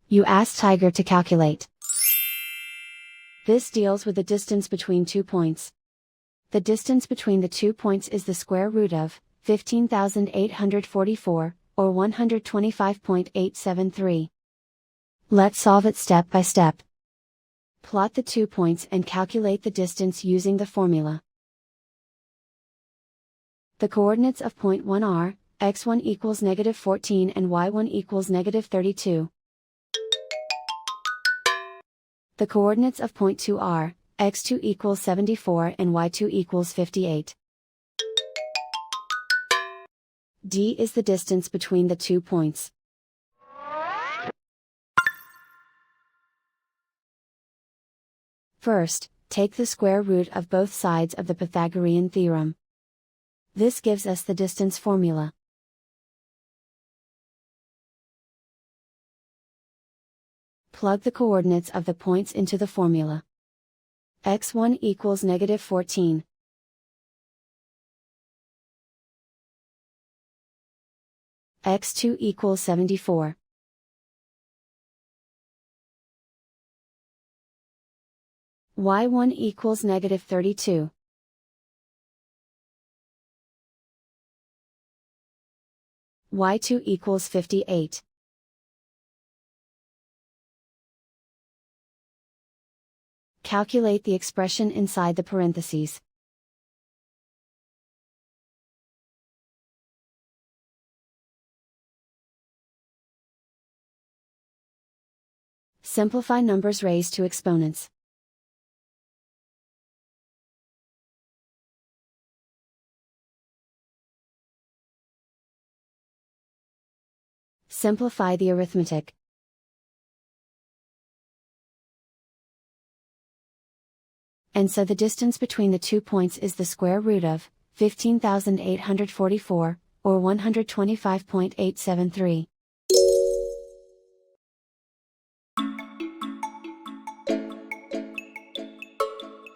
You ask Tiger to calculate. This deals with the distance between 2 points. The distance between the 2 points is the square root of 15,844, or 125.873. Let's solve it step by step. Plot the 2 points and calculate the distance using the formula. The coordinates of point 1 are, x1 equals -14 and y1 equals -32. The coordinates of point 2 are, x2 equals 74 and y2 equals 58. D is the distance between the 2 points. First, take the square root of both sides of the Pythagorean theorem. This gives us the distance formula. Plug the coordinates of the points into the formula. x1 equals -14. x2 equals 74. y1 equals -32. y2 equals 58. Calculate the expression inside the parentheses. Simplify numbers raised to exponents. Simplify the arithmetic. And so the distance between the 2 points is the square root of 15,844, or 125.873.